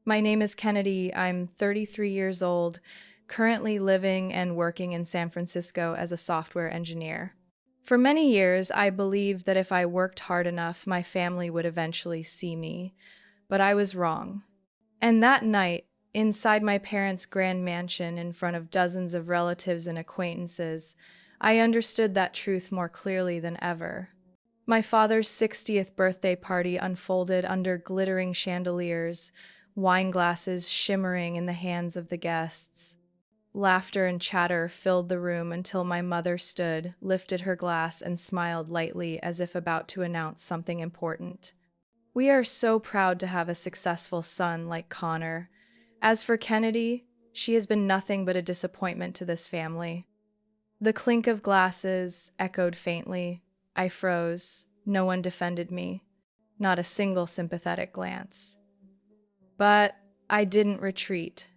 My name is Kennedy. I'm 33 years old, currently living and working in San Francisco as a software engineer. For many years, I believed that if I worked hard enough, my family would eventually see me, but I was wrong. And that night, inside my parents' grand mansion in front of dozens of relatives and acquaintances, I understood that truth more clearly than ever. My father's 60th birthday party unfolded under glittering chandeliers, wine glasses shimmering in the hands of the guests. Laughter and chatter filled the room until my mother stood, lifted her glass, and smiled lightly as if about to announce something important. We are so proud to have a successful son like Connor. As for Kennedy, she has been nothing but a disappointment to this family. The clink of glasses echoed faintly. I froze. No one defended me. Not a single sympathetic glance. But I didn't retreat.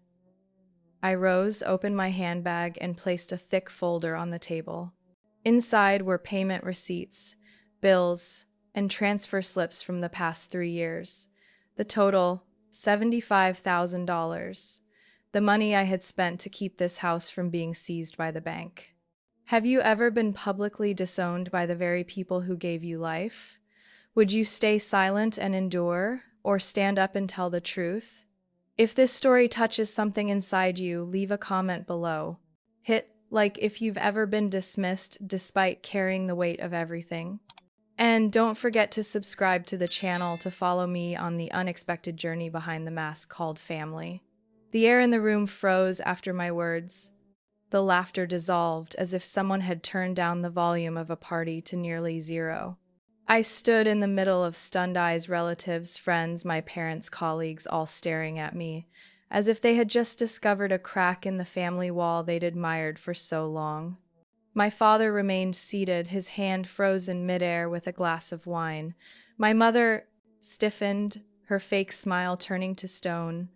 I rose, opened my handbag, and placed a thick folder on the table. Inside were payment receipts, bills, and transfer slips from the past 3 years. The total, $75,000. The money I had spent to keep this house from being seized by the bank. Have you ever been publicly disowned by the very people who gave you life? Would you stay silent and endure, or stand up and tell the truth? If this story touches something inside you, leave a comment below. Hit like if you've ever been dismissed despite carrying the weight of everything. And don't forget to subscribe to the channel to follow me on the unexpected journey behind the mask called family. The air in the room froze after my words. The laughter dissolved as if someone had turned down the volume of a party to nearly zero. I stood in the middle of stunned eyes, relatives, friends, my parents, colleagues, all staring at me, as if they had just discovered a crack in the family wall they'd admired for so long. My father remained seated, his hand frozen midair with a glass of wine. My mother stiffened, her fake smile turning to stone.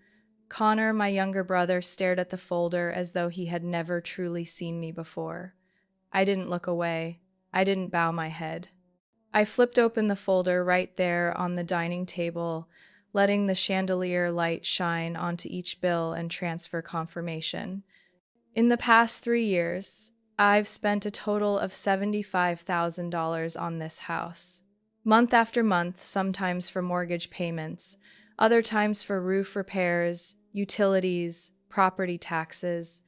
Connor, my younger brother, stared at the folder as though he had never truly seen me before. I didn't look away. I didn't bow my head. I flipped open the folder right there on the dining table, letting the chandelier light shine onto each bill and transfer confirmation. In the past 3 years, I've spent a total of $75,000 on this house. Month after month, sometimes for mortgage payments, other times for roof repairs, utilities, property taxes.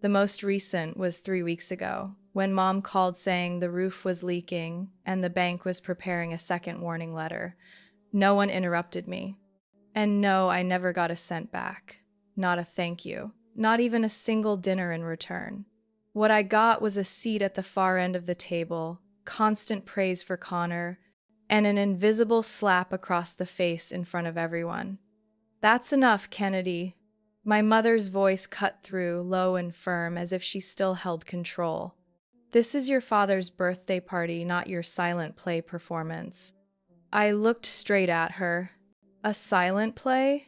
The most recent was 3 weeks ago, when Mom called saying the roof was leaking and the bank was preparing a second warning letter. No one interrupted me. And no, I never got a cent back. Not a thank you. Not even a single dinner in return. What I got was a seat at the far end of the table, constant praise for Connor, and an invisible slap across the face in front of everyone. That's enough, Kennedy. My mother's voice cut through, low and firm, as if she still held control. This is your father's birthday party, not your silent play performance. I looked straight at her. A silent play?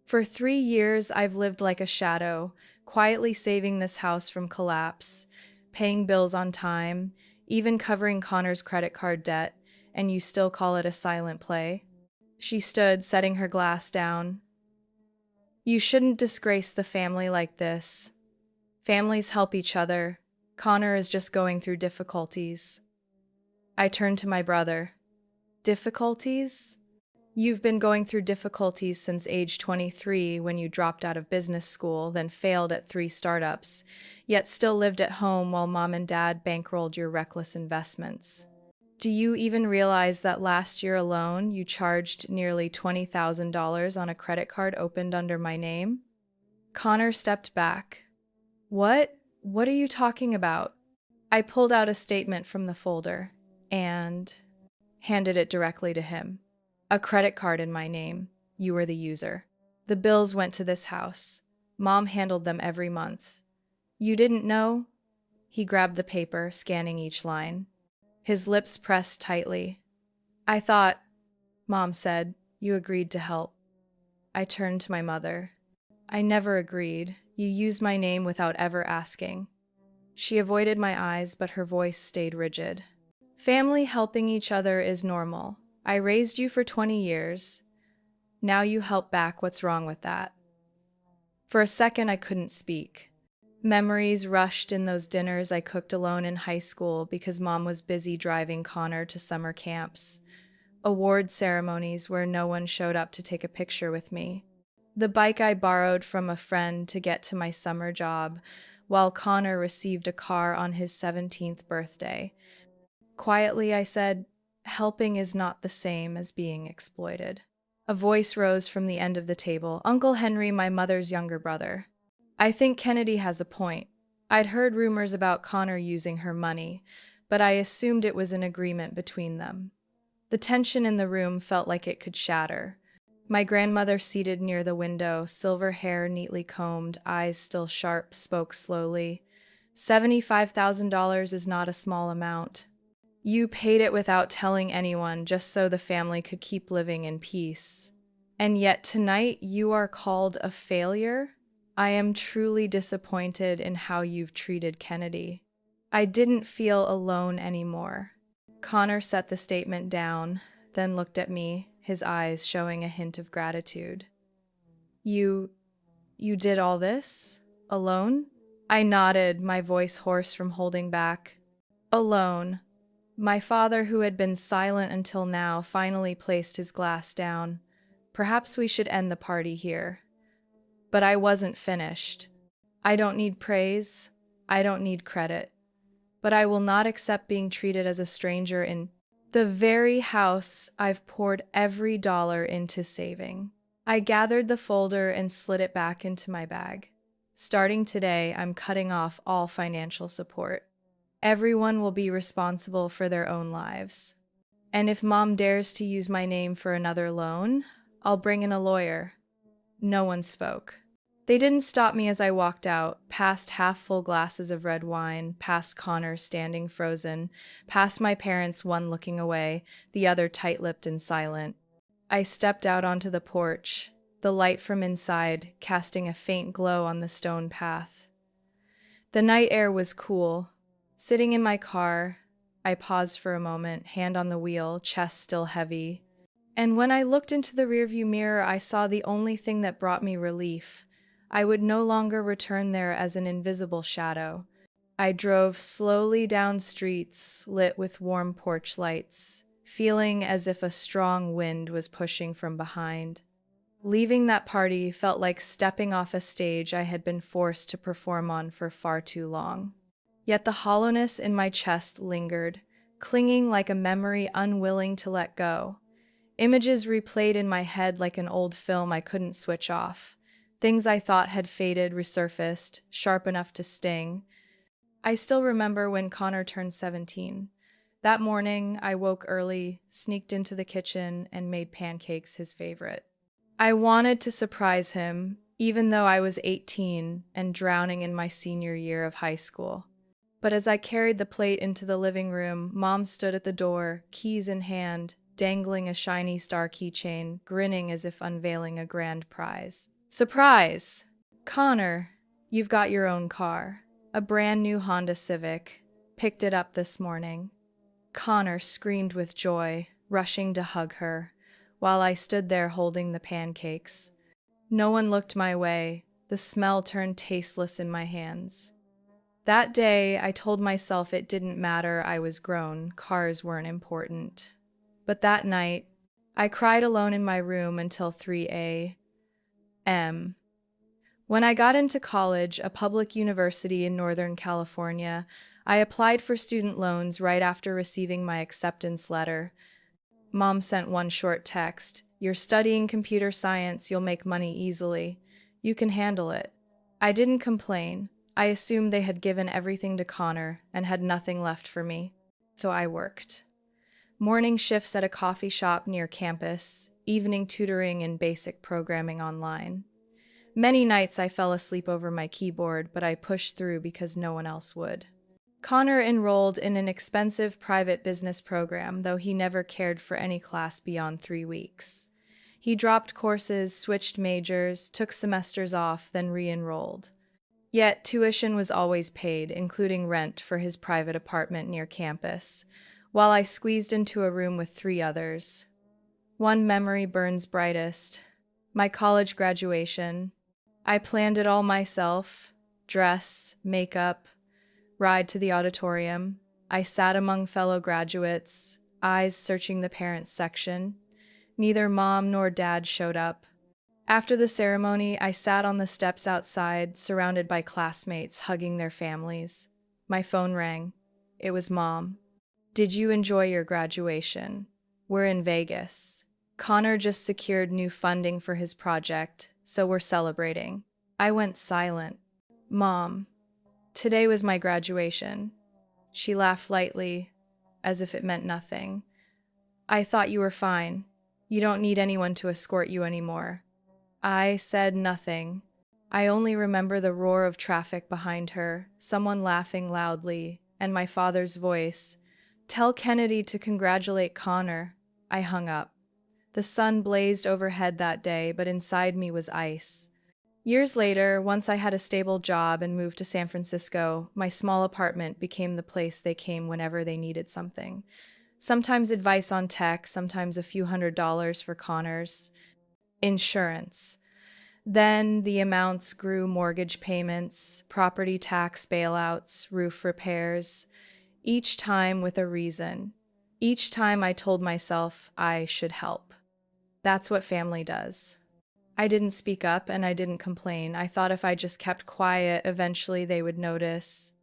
For 3 years, I've lived like a shadow, quietly saving this house from collapse, paying bills on time, even covering Connor's credit card debt, and you still call it a silent play? She stood, setting her glass down. You shouldn't disgrace the family like this. Families help each other. Connor is just going through difficulties. I turned to my brother. Difficulties? You've been going through difficulties since age 23 when you dropped out of business school, then failed at 3 startups, yet still lived at home while mom and dad bankrolled your reckless investments. Do you even realize that last year alone you charged nearly $20,000 on a credit card opened under my name? Connor stepped back. What are you talking about? I pulled out a statement from the folder and handed it directly to him. A credit card in my name. You were the user. The bills went to this house. Mom handled them every month. You didn't know? He grabbed the paper, scanning each line. His lips pressed tightly. I thought, Mom said, you agreed to help. I turned to my mother. I never agreed. You used my name without ever asking. She avoided my eyes, but her voice stayed rigid. Family helping each other is normal. I raised you for 20 years. Now you help back. What's wrong with that? For a second, I couldn't speak. Memories rushed in those dinners I cooked alone in high school because mom was busy driving Connor to summer camps, award ceremonies where no one showed up to take a picture with me, the bike I borrowed from a friend to get to my summer job, while Connor received a car on his 17th birthday. Quietly, I said, "Helping is not the same as being exploited." A voice rose from the end of the table. Uncle Henry, my mother's younger brother. I think Kennedy has a point. I'd heard rumors about Connor using her money, but I assumed it was an agreement between them. The tension in the room felt like it could shatter. My grandmother, seated near the window, silver hair neatly combed, eyes still sharp, spoke slowly. $75,000 is not a small amount. You paid it without telling anyone, just so the family could keep living in peace. And yet tonight you are called a failure? I am truly disappointed in how you've treated Kennedy. I didn't feel alone anymore. Connor set the statement down, then looked at me, his eyes showing a hint of gratitude. You did all this? Alone? I nodded, my voice hoarse from holding back. Alone. My father, who had been silent until now, finally placed his glass down. Perhaps we should end the party here. But I wasn't finished. I don't need praise. I don't need credit. But I will not accept being treated as a stranger in the very house I've poured every dollar into saving. I gathered the folder and slid it back into my bag. Starting today, I'm cutting off all financial support. Everyone will be responsible for their own lives. And if mom dares to use my name for another loan, I'll bring in a lawyer. No one spoke. They didn't stop me as I walked out, past half-full glasses of red wine, past Connor standing frozen, past my parents, one looking away, the other tight-lipped and silent. I stepped out onto the porch, the light from inside casting a faint glow on the stone path. The night air was cool. Sitting in my car, I paused for a moment, hand on the wheel, chest still heavy. And when I looked into the rearview mirror, I saw the only thing that brought me relief. I would no longer return there as an invisible shadow. I drove slowly down streets lit with warm porch lights, feeling as if a strong wind was pushing from behind. Leaving that party felt like stepping off a stage I had been forced to perform on for far too long. Yet the hollowness in my chest lingered, clinging like a memory unwilling to let go. Images replayed in my head like an old film I couldn't switch off. Things I thought had faded resurfaced, sharp enough to sting. I still remember when Connor turned 17. That morning, I woke early, sneaked into the kitchen, and made pancakes his favorite. I wanted to surprise him, even though I was 18 and drowning in my senior year of high school. But as I carried the plate into the living room, Mom stood at the door, keys in hand, dangling a shiny star keychain, grinning as if unveiling a grand prize. Surprise! Connor, you've got your own car. A brand new Honda Civic. Picked it up this morning. Connor screamed with joy, rushing to hug her, while I stood there holding the pancakes. No one looked my way. The smell turned tasteless in my hands. That day, I told myself it didn't matter, I was grown, cars weren't important. But that night, I cried alone in my room until 3 a.m. When I got into college, a public university in Northern California, I applied for student loans right after receiving my acceptance letter. Mom sent one short text: "You're studying computer science, you'll make money easily. You can handle it." I didn't complain. I assumed they had given everything to Connor and had nothing left for me. So I worked. Morning shifts at a coffee shop near campus, evening tutoring and basic programming online. Many nights I fell asleep over my keyboard, but I pushed through because no one else would. Connor enrolled in an expensive private business program, though he never cared for any class beyond 3 weeks. He dropped courses, switched majors, took semesters off, then re-enrolled. Yet tuition was always paid, including rent for his private apartment near campus, while I squeezed into a room with 3 others. One memory burns brightest. My college graduation. I planned it all myself: dress, makeup, ride to the auditorium. I sat among fellow graduates, eyes searching the parents section. Neither mom nor dad showed up. After the ceremony, I sat on the steps outside, surrounded by classmates hugging their families. My phone rang. It was Mom. "Did you enjoy your graduation? We're in Vegas. Connor just secured new funding for his project, so we're celebrating." I went silent. "Mom, today was my graduation." She laughed lightly, as if it meant nothing. "I thought you were fine. You don't need anyone to escort you anymore." I said nothing. I only remember the roar of traffic behind her, someone laughing loudly, and my father's voice. "Tell Kennedy to congratulate Connor." I hung up. The sun blazed overhead that day, but inside me was ice. Years later, once I had a stable job and moved to San Francisco, my small apartment became the place they came whenever they needed something. Sometimes advice on tech, sometimes a few $100s for Connor's insurance. Then the amounts grew: mortgage payments, property tax bailouts, roof repairs, each time with a reason. Each time I told myself I should help. That's what family does. I didn't speak up and I didn't complain. I thought if I just kept quiet, eventually they would notice.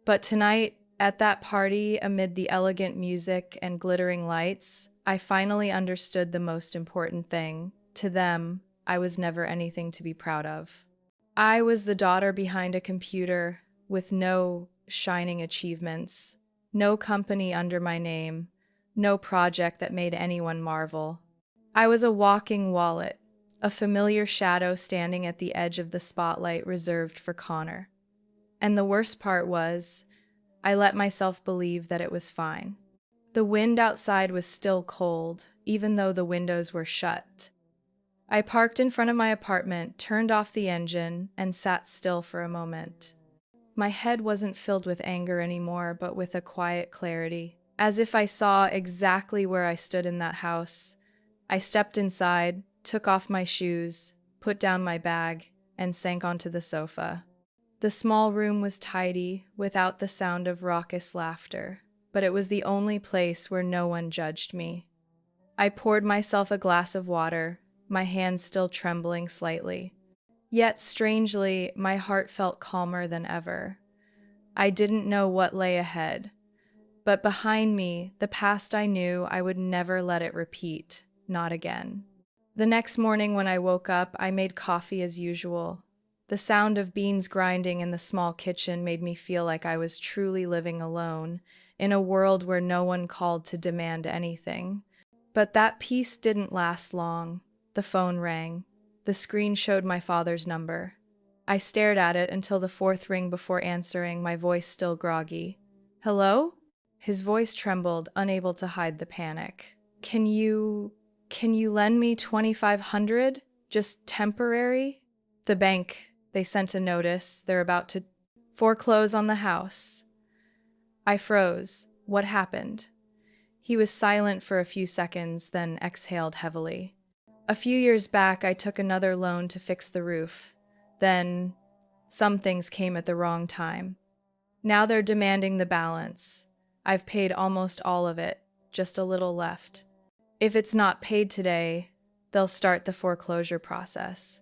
But tonight, at that party, amid the elegant music and glittering lights, I finally understood the most important thing. To them, I was never anything to be proud of. I was the daughter behind a computer with no shining achievements, no company under my name, no project that made anyone marvel. I was a walking wallet, a familiar shadow standing at the edge of the spotlight reserved for Connor. And the worst part was, I let myself believe that it was fine. The wind outside was still cold, even though the windows were shut. I parked in front of my apartment, turned off the engine, and sat still for a moment. My head wasn't filled with anger anymore, but with a quiet clarity, as if I saw exactly where I stood in that house. I stepped inside, took off my shoes, put down my bag, and sank onto the sofa. The small room was tidy, without the sound of raucous laughter, but it was the only place where no one judged me. I poured myself a glass of water, my hands still trembling slightly. Yet, strangely, my heart felt calmer than ever. I didn't know what lay ahead, but behind me, the past I knew I would never let it repeat, not again. The next morning when I woke up, I made coffee as usual. The sound of beans grinding in the small kitchen made me feel like I was truly living alone, in a world where no one called to demand anything. But that peace didn't last long. The phone rang. The screen showed my father's number. I stared at it until the fourth ring before answering, my voice still groggy. "Hello?" His voice trembled, unable to hide the panic. Can you lend me $2,500? Just temporary?" "The bank, they sent a notice. They're about to foreclose on the house." I froze. What happened? He was silent for a few seconds, then exhaled heavily. "A few years back, I took another loan to fix the roof. Then, some things came at the wrong time. Now they're demanding the balance. I've paid almost all of it, just a little left. If it's not paid today, they'll start the foreclosure process."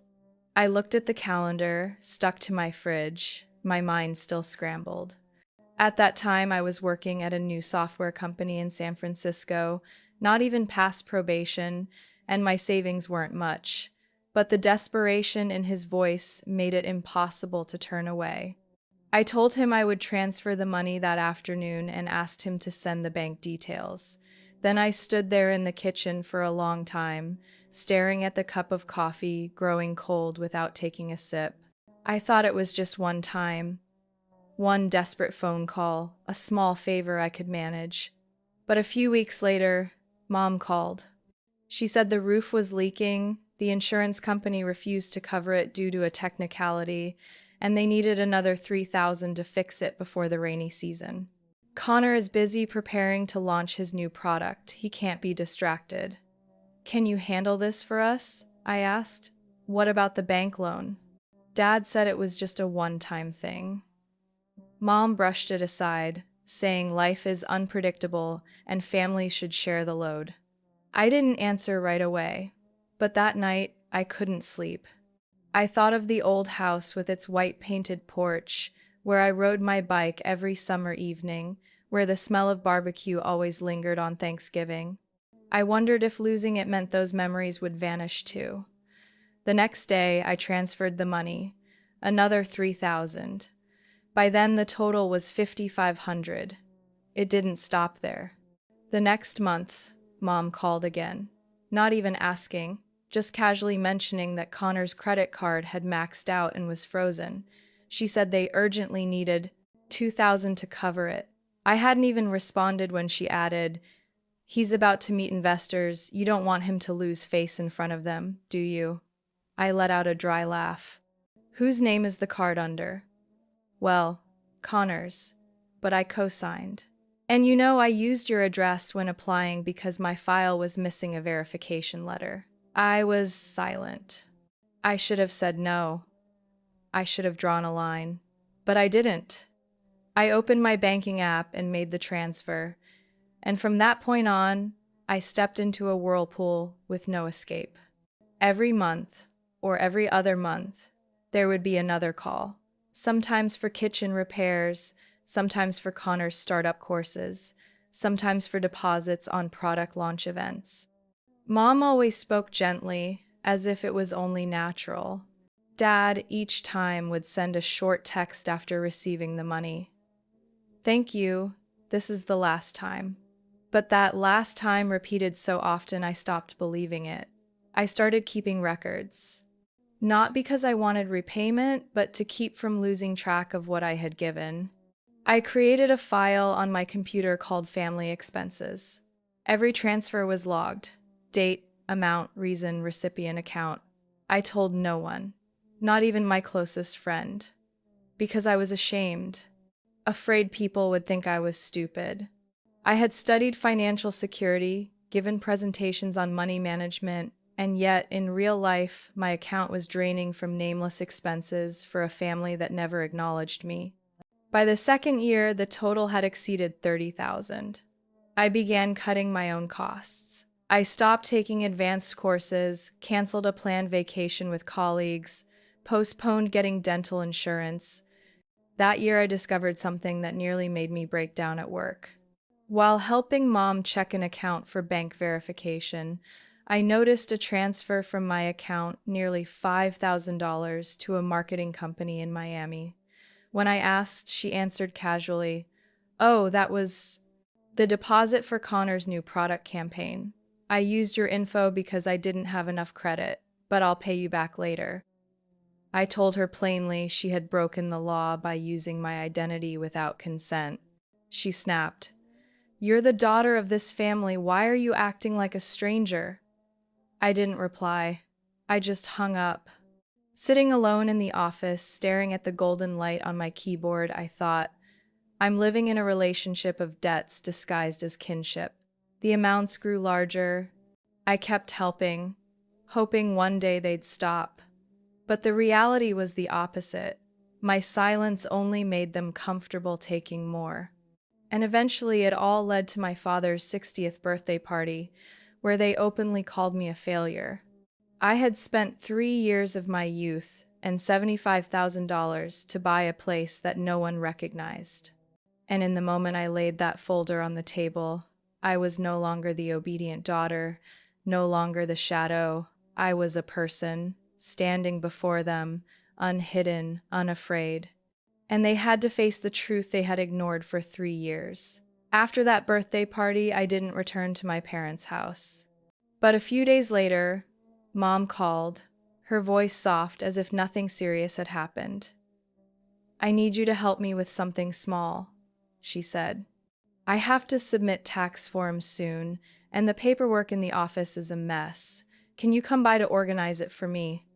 I looked at the calendar, stuck to my fridge, my mind still scrambled. At that time, I was working at a new software company in San Francisco, not even past probation, and my savings weren't much. But the desperation in his voice made it impossible to turn away. I told him I would transfer the money that afternoon and asked him to send the bank details. Then I stood there in the kitchen for a long time, staring at the cup of coffee growing cold without taking a sip. I thought it was just one time. One desperate phone call, a small favor I could manage. But a few weeks later, Mom called. She said the roof was leaking, the insurance company refused to cover it due to a technicality, and they needed another $3,000 to fix it before the rainy season. "Connor is busy preparing to launch his new product. He can't be distracted." "Can you handle this for us?" I asked. What about the bank loan? Dad said it was just a one-time thing. Mom brushed it aside, saying life is unpredictable and families should share the load. I didn't answer right away, but that night I couldn't sleep. I thought of the old house with its white painted porch, where I rode my bike every summer evening, where the smell of barbecue always lingered on Thanksgiving. I wondered if losing it meant those memories would vanish too. The next day, I transferred the money, another 3,000. By then, the total was 5,500. It didn't stop there. The next month, Mom called again, not even asking, just casually mentioning that Connor's credit card had maxed out and was frozen. She said they urgently needed 2,000 to cover it. I hadn't even responded when she added, "He's about to meet investors. You don't want him to lose face in front of them, do you?" I let out a dry laugh. Whose name is the card under? Well, Connor's, but I co-signed. And you know, I used your address when applying because my file was missing a verification letter. I was silent. I should have said no. I should have drawn a line. But I didn't. I opened my banking app and made the transfer. And from that point on, I stepped into a whirlpool with no escape. Every month, or every other month, there would be another call. Sometimes for kitchen repairs, sometimes for Connor's startup courses, sometimes for deposits on product launch events. Mom always spoke gently, as if it was only natural. Dad each time would send a short text after receiving the money. "Thank you, this is the last time." But that last time repeated so often I stopped believing it. I started keeping records. Not because I wanted repayment, but to keep from losing track of what I had given. I created a file on my computer called Family Expenses. Every transfer was logged. Date, amount, reason, recipient account. I told no one, not even my closest friend, because I was ashamed, afraid people would think I was stupid. I had studied financial security, given presentations on money management, and yet, in real life, my account was draining from nameless expenses for a family that never acknowledged me. By the second year, the total had exceeded 30,000. I began cutting my own costs. I stopped taking advanced courses, canceled a planned vacation with colleagues, postponed getting dental insurance. That year, I discovered something that nearly made me break down at work. While helping Mom check an account for bank verification, I noticed a transfer from my account, nearly $5,000, to a marketing company in Miami. When I asked, she answered casually, "Oh, that was the deposit for Connor's new product campaign. I used your info because I didn't have enough credit, but I'll pay you back later." I told her plainly she had broken the law by using my identity without consent. She snapped, "You're the daughter of this family. Why are you acting like a stranger?" I didn't reply. I just hung up. Sitting alone in the office, staring at the golden light on my keyboard, I thought, I'm living in a relationship of debts disguised as kinship. The amounts grew larger. I kept helping, hoping one day they'd stop. But the reality was the opposite. My silence only made them comfortable taking more. And eventually it all led to my father's 60th birthday party, where they openly called me a failure. I had spent 3 years of my youth and $75,000 to buy a place that no one recognized. And in the moment I laid that folder on the table, I was no longer the obedient daughter, no longer the shadow. I was a person, standing before them, unhidden, unafraid. And they had to face the truth they had ignored for 3 years. After that birthday party, I didn't return to my parents' house. But a few days later, Mom called, her voice soft as if nothing serious had happened. "I need you to help me with something small," she said. "I have to submit tax forms soon, and the paperwork in the office is a mess. Can you come by to organize it for me?"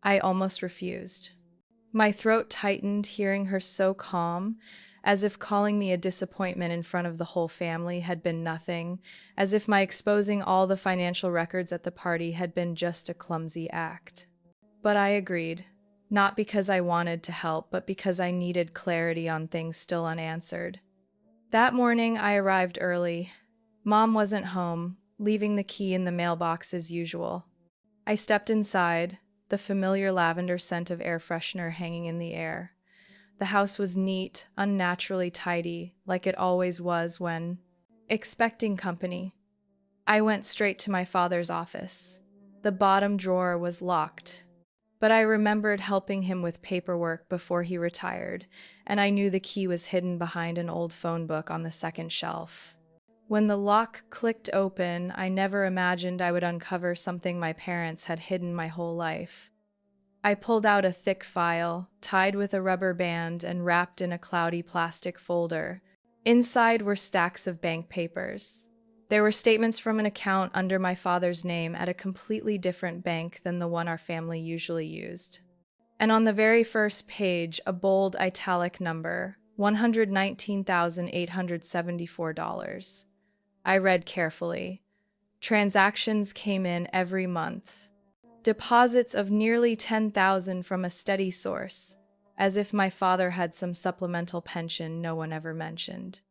I almost refused. My throat tightened hearing her so calm, as if calling me a disappointment in front of the whole family had been nothing, as if my exposing all the financial records at the party had been just a clumsy act. But I agreed, not because I wanted to help, but because I needed clarity on things still unanswered. That morning, I arrived early. Mom wasn't home, leaving the key in the mailbox as usual. I stepped inside, the familiar lavender scent of air freshener hanging in the air. The house was neat, unnaturally tidy, like it always was when expecting company. I went straight to my father's office. The bottom drawer was locked, but I remembered helping him with paperwork before he retired, and I knew the key was hidden behind an old phone book on the second shelf. When the lock clicked open, I never imagined I would uncover something my parents had hidden my whole life. I pulled out a thick file, tied with a rubber band and wrapped in a cloudy plastic folder. Inside were stacks of bank papers. There were statements from an account under my father's name at a completely different bank than the one our family usually used. And on the very first page, a bold italic number, $119,874. I read carefully. Transactions came in every month. Deposits of nearly 10,000 from a steady source, as if my father had some supplemental pension no one ever mentioned.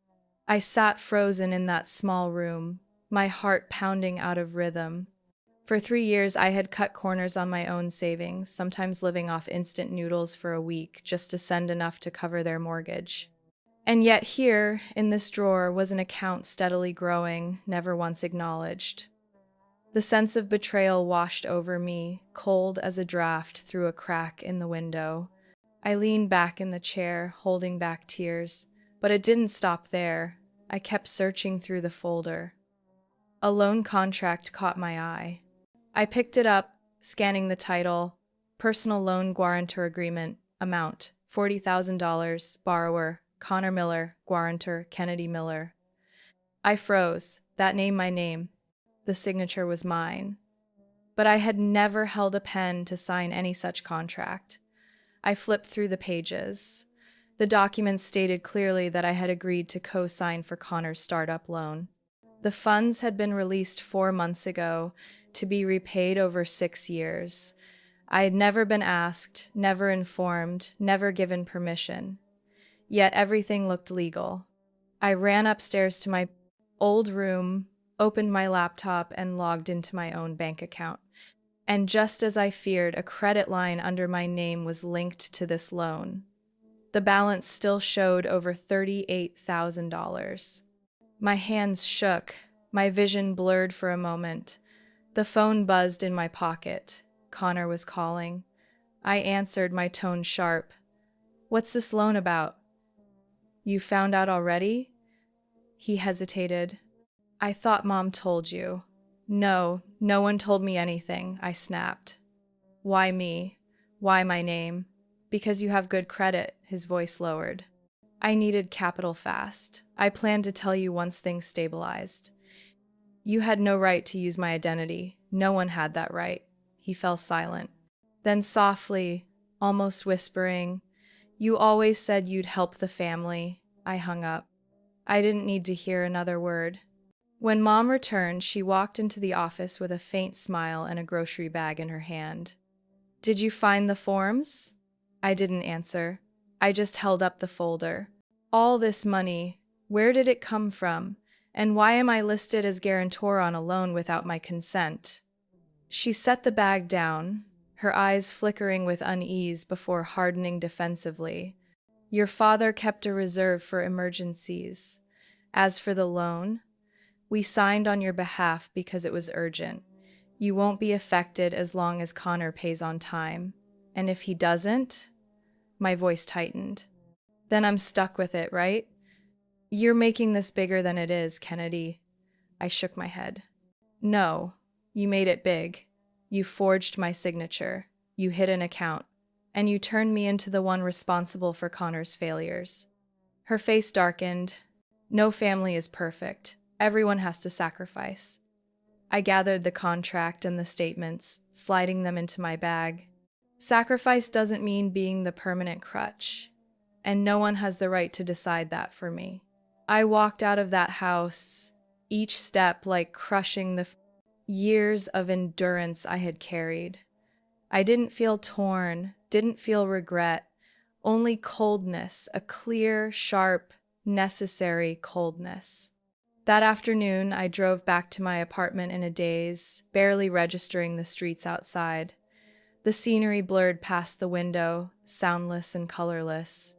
I sat frozen in that small room, my heart pounding out of rhythm. For 3 years, I had cut corners on my own savings, sometimes living off instant noodles for a week just to send enough to cover their mortgage. And yet here, in this drawer, was an account steadily growing, never once acknowledged. The sense of betrayal washed over me, cold as a draft through a crack in the window. I leaned back in the chair, holding back tears. But it didn't stop there. I kept searching through the folder. A loan contract caught my eye. I picked it up, scanning the title, Personal Loan Guarantor Agreement, amount, $40,000, borrower, Connor Miller, guarantor, Kennedy Miller. I froze. That name, my name. The signature was mine. But I had never held a pen to sign any such contract. I flipped through the pages. The documents stated clearly that I had agreed to co-sign for Connor's startup loan. The funds had been released 4 months ago to be repaid over 6 years. I had never been asked, never informed, never given permission. Yet everything looked legal. I ran upstairs to my old room, opened my laptop, and logged into my own bank account. And just as I feared, a credit line under my name was linked to this loan. The balance still showed over $38,000. My hands shook, my vision blurred for a moment. The phone buzzed in my pocket. Connor was calling. I answered, my tone sharp. "What's this loan about?" "You found out already?" He hesitated. "I thought Mom told you." No one told me anything," I snapped. "Why me? Why my name?" "Because you have good credit," his voice lowered. "I needed capital fast. I planned to tell you once things stabilized. You had no right to use my identity. No one had that right." He fell silent. Then softly, almost whispering, "You always said you'd help the family." I hung up. I didn't need to hear another word. When Mom returned, she walked into the office with a faint smile and a grocery bag in her hand. "Did you find the forms?" I didn't answer. I just held up the folder. "All this money, where did it come from? And why am I listed as guarantor on a loan without my consent?" She set the bag down, her eyes flickering with unease before hardening defensively. "Your father kept a reserve for emergencies. As for the loan, we signed on your behalf because it was urgent. You won't be affected as long as Connor pays on time. And if he doesn't," my voice tightened, "then I'm stuck with it, right?" "You're making this bigger than it is, Kennedy." I shook my head. "No, you made it big. You forged my signature. You hid an account. And you turned me into the one responsible for Connor's failures." Her face darkened. "No family is perfect. Everyone has to sacrifice." I gathered the contract and the statements, sliding them into my bag. Sacrifice doesn't mean being the permanent crutch, and no one has the right to decide that for me. I walked out of that house, each step like crushing the years of endurance I had carried. I didn't feel torn, didn't feel regret, only coldness, a clear, sharp, necessary coldness. That afternoon, I drove back to my apartment in a daze, barely registering the streets outside. The scenery blurred past the window, soundless and colorless.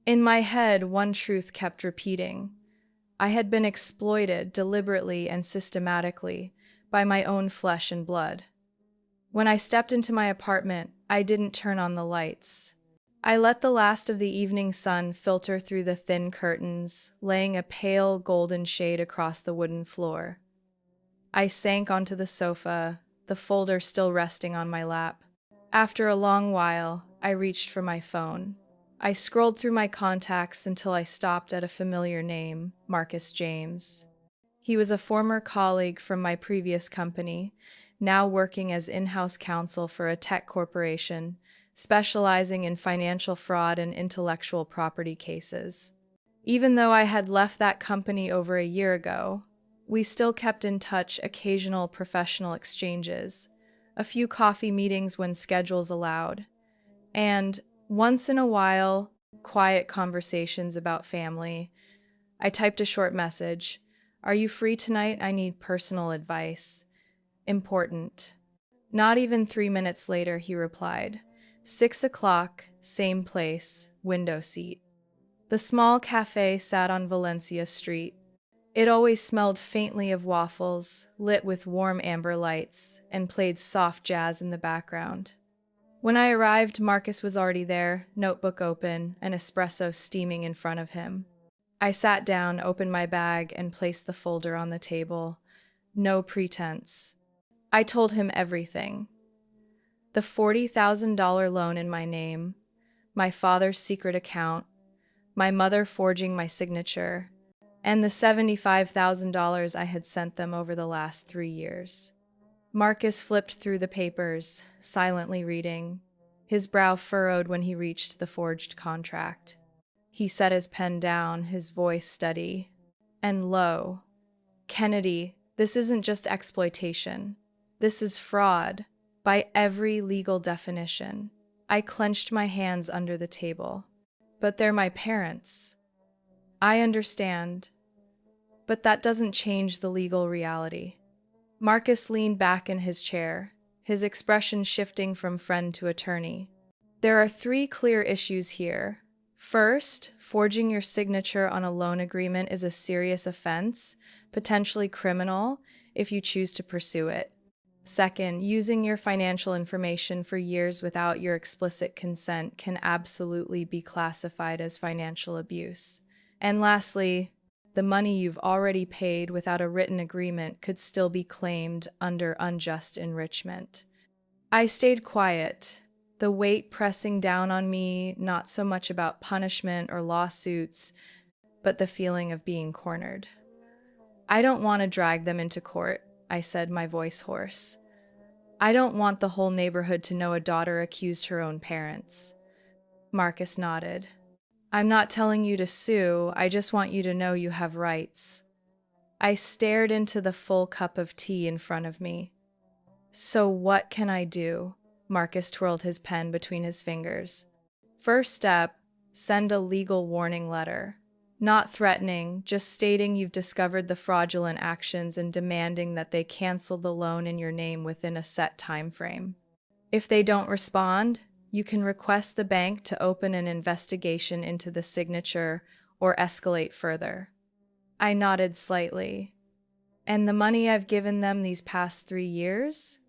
In my head, one truth kept repeating. I had been exploited deliberately and systematically by my own flesh and blood. When I stepped into my apartment, I didn't turn on the lights. I let the last of the evening sun filter through the thin curtains, laying a pale golden shade across the wooden floor. I sank onto the sofa, the folder still resting on my lap. After a long while, I reached for my phone. I scrolled through my contacts until I stopped at a familiar name, Marcus James. He was a former colleague from my previous company, now working as in-house counsel for a tech corporation, specializing in financial fraud and intellectual property cases. Even though I had left that company over a year ago, we still kept in touch, occasional professional exchanges, a few coffee meetings when schedules allowed, and, once in a while, quiet conversations about family. I typed a short message. "Are you free tonight? I need personal advice. Important." Not even 3 minutes later, he replied. 6 o'clock, same place, window seat. The small cafe sat on Valencia Street. It always smelled faintly of waffles, lit with warm amber lights, and played soft jazz in the background. When I arrived, Marcus was already there, notebook open, an espresso steaming in front of him. I sat down, opened my bag, and placed the folder on the table. No pretense. I told him everything. The $40,000 loan in my name, my father's secret account, my mother forging my signature, and the $75,000 I had sent them over the last 3 years. Marcus flipped through the papers, silently reading, his brow furrowed when he reached the forged contract. He set his pen down, his voice steady, and low. "Kennedy, this isn't just exploitation. This is fraud, by every legal definition." I clenched my hands under the table. "But they're my parents." "I understand, but that doesn't change the legal reality." Marcus leaned back in his chair, his expression shifting from friend to attorney. "There are 3 clear issues here. First, forging your signature on a loan agreement is a serious offense, potentially criminal, if you choose to pursue it. Second, using your financial information for years without your explicit consent can absolutely be classified as financial abuse. And lastly, the money you've already paid without a written agreement could still be claimed under unjust enrichment." I stayed quiet, the weight pressing down on me, not so much about punishment or lawsuits, but the feeling of being cornered. "I don't want to drag them into court," I said, my voice hoarse. "I don't want the whole neighborhood to know a daughter accused her own parents." Marcus nodded. "I'm not telling you to sue, I just want you to know you have rights." I stared into the full cup of tea in front of me. "So what can I do?" Marcus twirled his pen between his fingers. "First step, send a legal warning letter. Not threatening, just stating you've discovered the fraudulent actions and demanding that they cancel the loan in your name within a set time frame. If they don't respond, you can request the bank to open an investigation into the signature or escalate further." I nodded slightly. "And the money I've given them these past 3 years?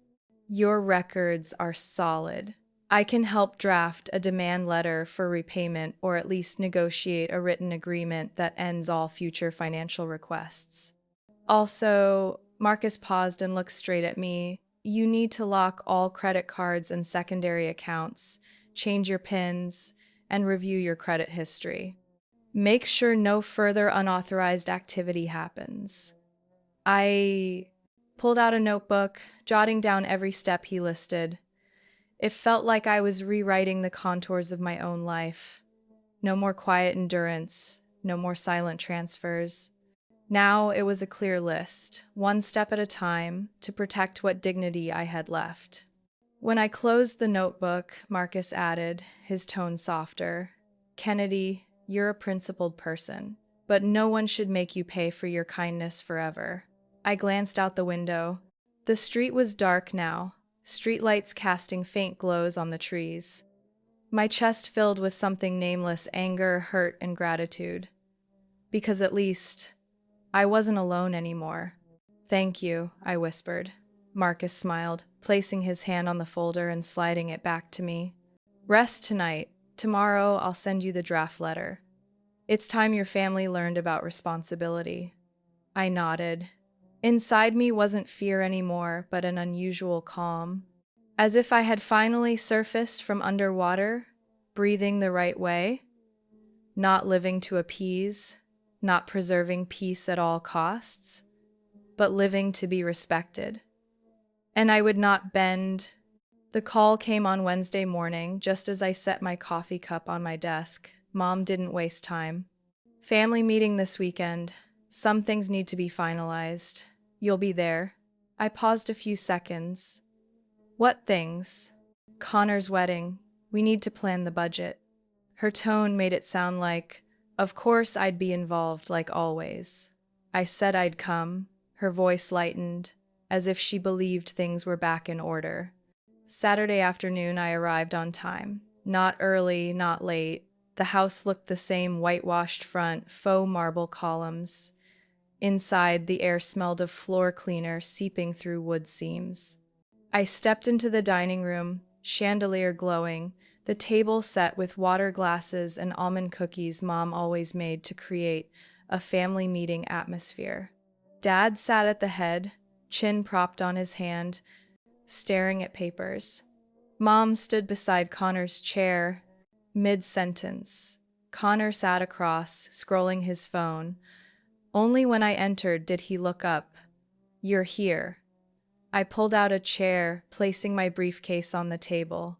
Your records are solid. I can help draft a demand letter for repayment or at least negotiate a written agreement that ends all future financial requests. Also," Marcus paused and looked straight at me, "you need to lock all credit cards and secondary accounts, change your PINs, and review your credit history. Make sure no further unauthorized activity happens." I pulled out a notebook, jotting down every step he listed. It felt like I was rewriting the contours of my own life. No more quiet endurance, no more silent transfers. Now it was a clear list, one step at a time, to protect what dignity I had left. When I closed the notebook, Marcus added, his tone softer, Kennedy, you're a principled person, but no one should make you pay for your kindness forever. I glanced out the window. The street was dark now, streetlights casting faint glows on the trees. My chest filled with something nameless, anger, hurt, and gratitude. Because at least I wasn't alone anymore. Thank you, I whispered. Marcus smiled, placing his hand on the folder and sliding it back to me. Rest tonight. Tomorrow I'll send you the draft letter. It's time your family learned about responsibility. I nodded. Inside me wasn't fear anymore, but an unusual calm. As if I had finally surfaced from underwater, breathing the right way, not living to appease, not preserving peace at all costs, but living to be respected. And I would not bend. The call came on Wednesday morning, just as I set my coffee cup on my desk. Mom didn't waste time. Family meeting this weekend. Some things need to be finalized. You'll be there. I paused a few seconds. What things? Connor's wedding. We need to plan the budget. Her tone made it sound like, of course I'd be involved like always. I said I'd come. Her voice lightened, as if she believed things were back in order. Saturday afternoon I arrived on time. Not early, not late. The house looked the same, whitewashed front, faux marble columns. Inside, the air smelled of floor cleaner seeping through wood seams. I stepped into the dining room, chandelier glowing, the table set with water glasses and almond cookies Mom always made to create a family meeting atmosphere. Dad sat at the head, chin propped on his hand, staring at papers. Mom stood beside Connor's chair, mid-sentence. Connor sat across, scrolling his phone. Only when I entered did he look up. You're here. I pulled out a chair, placing my briefcase on the table.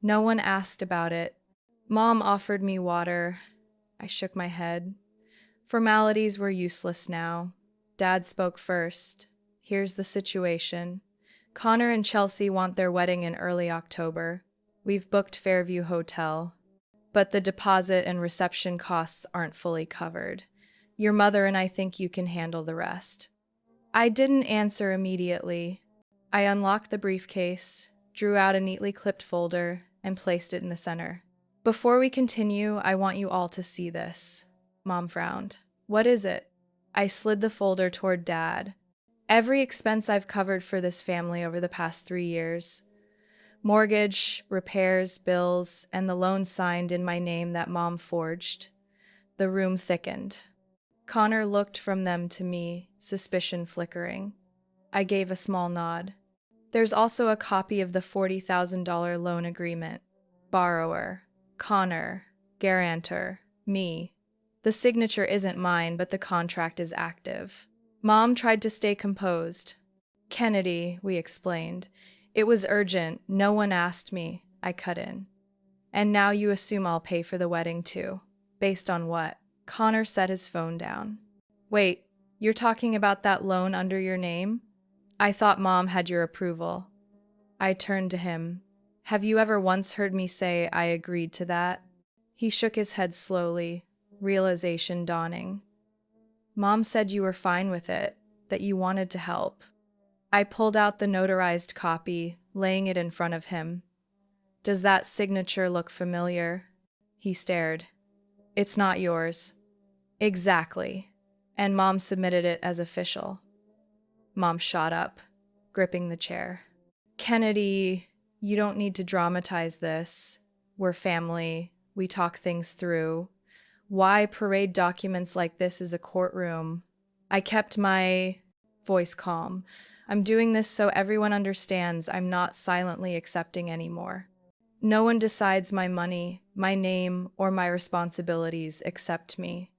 No one asked about it. Mom offered me water. I shook my head. Formalities were useless now. Dad spoke first. Here's the situation. Connor and Chelsea want their wedding in early October. We've booked Fairview Hotel, but the deposit and reception costs aren't fully covered. Your mother and I think you can handle the rest. I didn't answer immediately. I unlocked the briefcase, drew out a neatly clipped folder, and placed it in the center. Before we continue, I want you all to see this. Mom frowned. What is it? I slid the folder toward Dad. Every expense I've covered for this family over the past 3 years. Mortgage, repairs, bills, and the loan signed in my name that Mom forged. The room thickened. Connor looked from them to me, suspicion flickering. I gave a small nod. There's also a copy of the $40,000 loan agreement. Borrower, Connor, guarantor, me. The signature isn't mine, but the contract is active. Mom tried to stay composed. Kennedy, we explained. It was urgent. No one asked me. I cut in. And now you assume I'll pay for the wedding too. Based on what? Connor set his phone down. Wait, you're talking about that loan under your name? I thought Mom had your approval. I turned to him. Have you ever once heard me say I agreed to that? He shook his head slowly, realization dawning. Mom said you were fine with it, that you wanted to help. I pulled out the notarized copy, laying it in front of him. Does that signature look familiar? He stared. It's not yours. Exactly. And Mom submitted it as official. Mom shot up, gripping the chair. Kennedy, you don't need to dramatize this. We're family. We talk things through. Why parade documents like this is a courtroom? I kept my voice calm. I'm doing this so everyone understands I'm not silently accepting anymore. No one decides my money, my name, or my responsibilities except me.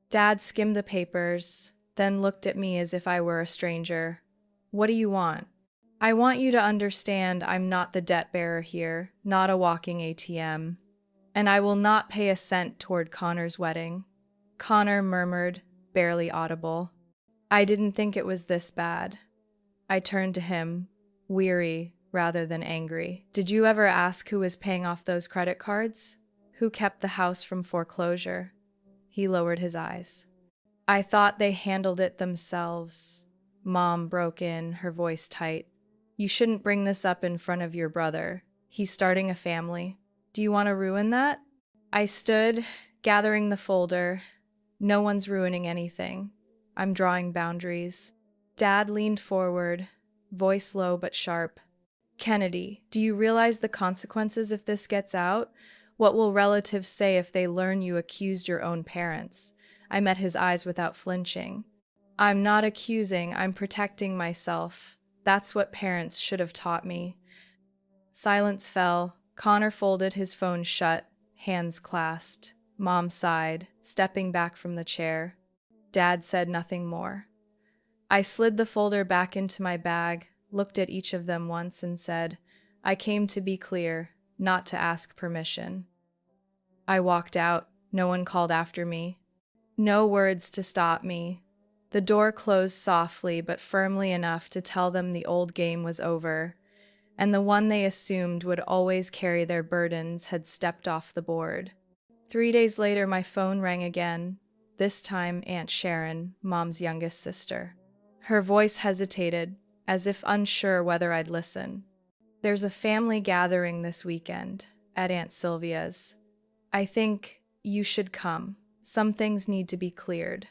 Dad skimmed the papers, then looked at me as if I were a stranger. What do you want? I want you to understand I'm not the debt bearer here, not a walking ATM. And I will not pay a cent toward Connor's wedding. Connor murmured, barely audible. I didn't think it was this bad. I turned to him, weary, rather than angry. Did you ever ask who was paying off those credit cards? Who kept the house from foreclosure? He lowered his eyes. I thought they handled it themselves. Mom broke in, her voice tight. You shouldn't bring this up in front of your brother. He's starting a family. Do you want to ruin that? I stood, gathering the folder. No one's ruining anything. I'm drawing boundaries. Dad leaned forward, voice low but sharp. Kennedy, do you realize the consequences if this gets out? What will relatives say if they learn you accused your own parents? I met his eyes without flinching. I'm not accusing, I'm protecting myself. That's what parents should have taught me. Silence fell. Connor folded his phone shut, hands clasped. Mom sighed, stepping back from the chair. Dad said nothing more. I slid the folder back into my bag, looked at each of them once and said, I came to be clear, not to ask permission. I walked out. No one called after me. No words to stop me. The door closed softly but firmly enough to tell them the old game was over, and the one they assumed would always carry their burdens had stepped off the board. 3 days later, my phone rang again, this time Aunt Sharon, Mom's youngest sister. Her voice hesitated, as if unsure whether I'd listen. There's a family gathering this weekend, at Aunt Sylvia's. I think you should come. Some things need to be cleared.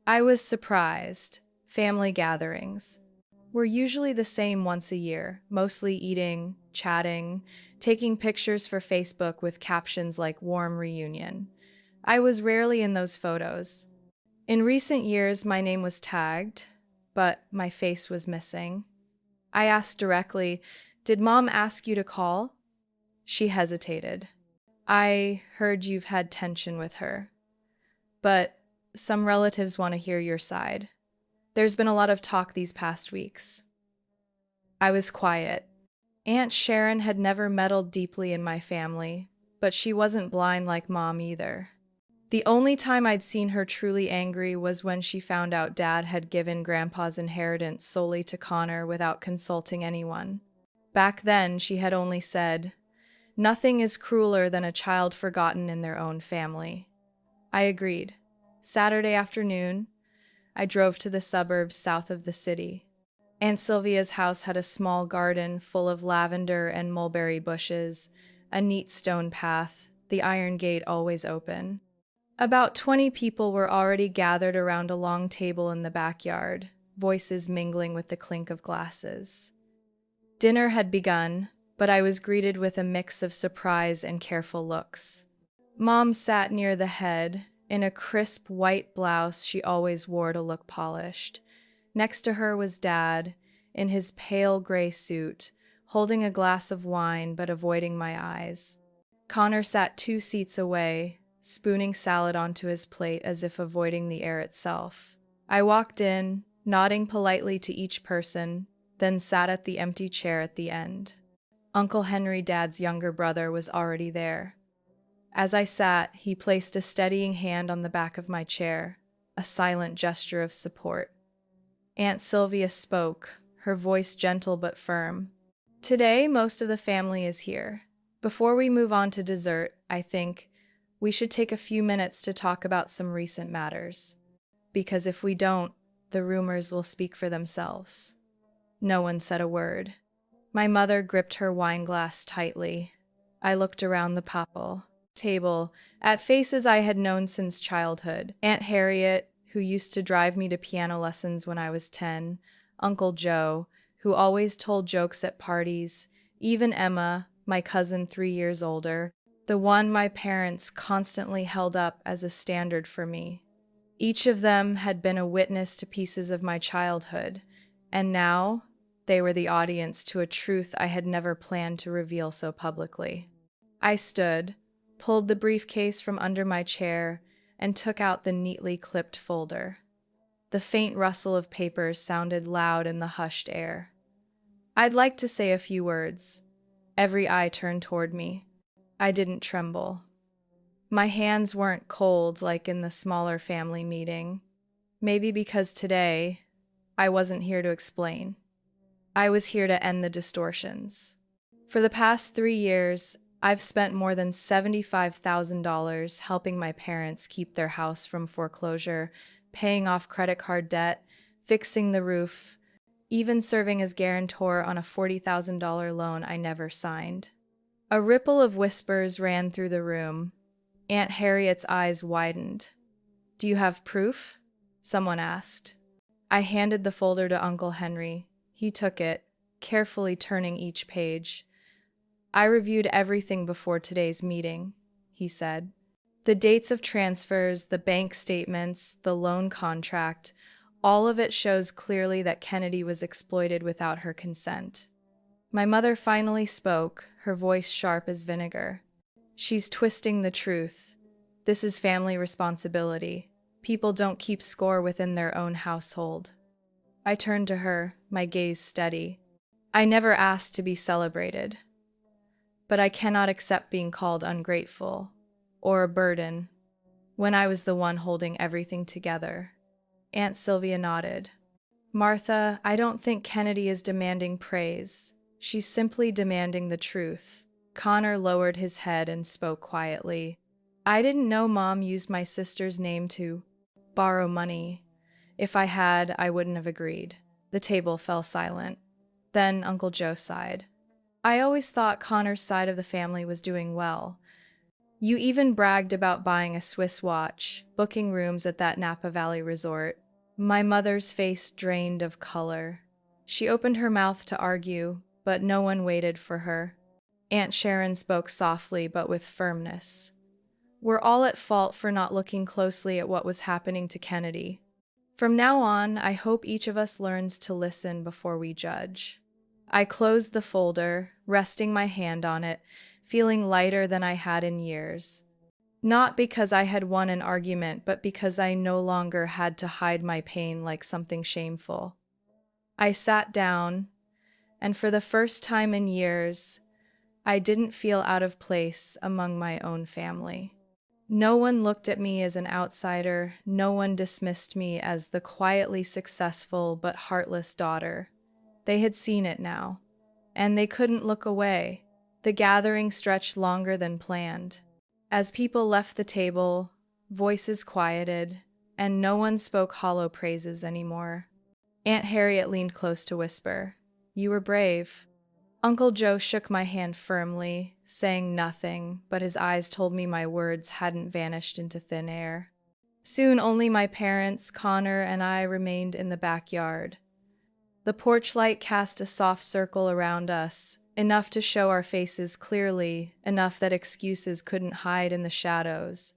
I was surprised. Family gatherings were usually the same once a year, mostly eating, chatting, taking pictures for Facebook with captions like warm reunion. I was rarely in those photos. In recent years, my name was tagged, but my face was missing. I asked directly, did Mom ask you to call? She hesitated. I heard you've had tension with her, but some relatives want to hear your side. There's been a lot of talk these past weeks. I was quiet. Aunt Sharon had never meddled deeply in my family, but she wasn't blind like Mom either. The only time I'd seen her truly angry was when she found out Dad had given Grandpa's inheritance solely to Connor without consulting anyone. Back then, she had only said, nothing is crueler than a child forgotten in their own family. I agreed. Saturday afternoon, I drove to the suburbs south of the city. Aunt Sylvia's house had a small garden full of lavender and mulberry bushes, a neat stone path, the iron gate always open. About 20 people were already gathered around a long table in the backyard, voices mingling with the clink of glasses. Dinner had begun, but I was greeted with a mix of surprise and careful looks. Mom sat near the head, in a crisp white blouse she always wore to look polished. Next to her was Dad, in his pale gray suit, holding a glass of wine but avoiding my eyes. Connor sat 2 seats away, spooning salad onto his plate as if avoiding the air itself. I walked in, nodding politely to each person, then sat at the empty chair at the end. Uncle Henry, Dad's younger brother, was already there. As I sat, he placed a steadying hand on the back of my chair, a silent gesture of support. Aunt Sylvia spoke, her voice gentle but firm. Today, most of the family is here. Before we move on to dessert, I think we should take a few minutes to talk about some recent matters. Because if we don't, the rumors will speak for themselves. No one said a word. My mother gripped her wine glass tightly. I looked around the table, at faces I had known since childhood. Aunt Harriet, who used to drive me to piano lessons when I was 10, Uncle Joe, who always told jokes at parties, even Emma, my cousin 3 years older, the one my parents constantly held up as a standard for me. Each of them had been a witness to pieces of my childhood, and now they were the audience to a truth I had never planned to reveal so publicly. I stood, pulled the briefcase from under my chair, and took out the neatly clipped folder. The faint rustle of papers sounded loud in the hushed air. I'd like to say a few words. Every eye turned toward me. I didn't tremble. My hands weren't cold like in the smaller family meeting. Maybe because today, I wasn't here to explain. I was here to end the distortions. For the past 3 years, I've spent more than $75,000 helping my parents keep their house from foreclosure, paying off credit card debt, fixing the roof, even serving as guarantor on a $40,000 loan I never signed. A ripple of whispers ran through the room. Aunt Harriet's eyes widened. "Do you have proof?" someone asked. I handed the folder to Uncle Henry. He took it, carefully turning each page. "I reviewed everything before today's meeting," he said. "The dates of transfers, the bank statements, the loan contract, all of it shows clearly that Kennedy was exploited without her consent." My mother finally spoke, her voice sharp as vinegar. "She's twisting the truth. This is family responsibility. People don't keep score within their own household." I turned to her, my gaze steady. "I never asked to be celebrated. But I cannot accept being called ungrateful or a burden when I was the one holding everything together." Aunt Sylvia nodded. "Martha, I don't think Kennedy is demanding praise. She's simply demanding the truth." Connor lowered his head and spoke quietly. "I didn't know Mom used my sister's name to borrow money. If I had, I wouldn't have agreed." The table fell silent. Then Uncle Joe sighed. "I always thought Connor's side of the family was doing well. You even bragged about buying a Swiss watch, booking rooms at that Napa Valley resort." My mother's face drained of color. She opened her mouth to argue, but no one waited for her. Aunt Sharon spoke softly but with firmness. "We're all at fault for not looking closely at what was happening to Kennedy. From now on, I hope each of us learns to listen before we judge." I closed the folder, resting my hand on it, feeling lighter than I had in years. Not because I had won an argument, but because I no longer had to hide my pain like something shameful. I sat down, and for the first time in years, I didn't feel out of place among my own family. No one looked at me as an outsider. No one dismissed me as the quietly successful but heartless daughter. They had seen it now, and they couldn't look away. The gathering stretched longer than planned. As people left the table, voices quieted, and no one spoke hollow praises anymore. Aunt Harriet leaned close to whisper, "You were brave." Uncle Joe shook my hand firmly, saying nothing, but his eyes told me my words hadn't vanished into thin air. Soon only my parents, Connor, and I remained in the backyard. The porch light cast a soft circle around us, enough to show our faces clearly, enough that excuses couldn't hide in the shadows.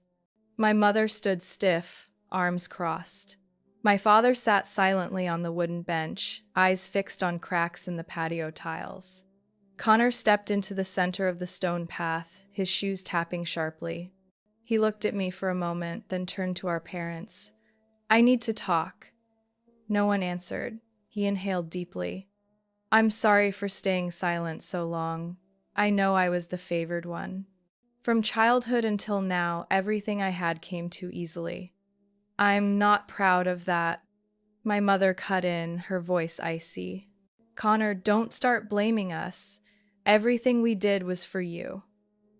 My mother stood stiff, arms crossed. My father sat silently on the wooden bench, eyes fixed on cracks in the patio tiles. Connor stepped into the center of the stone path, his shoes tapping sharply. He looked at me for a moment, then turned to our parents. "I need to talk." No one answered. He inhaled deeply. "I'm sorry for staying silent so long. I know I was the favored one. From childhood until now, everything I had came too easily. I'm not proud of that." My mother cut in, her voice icy. "Connor, don't start blaming us. Everything we did was for you."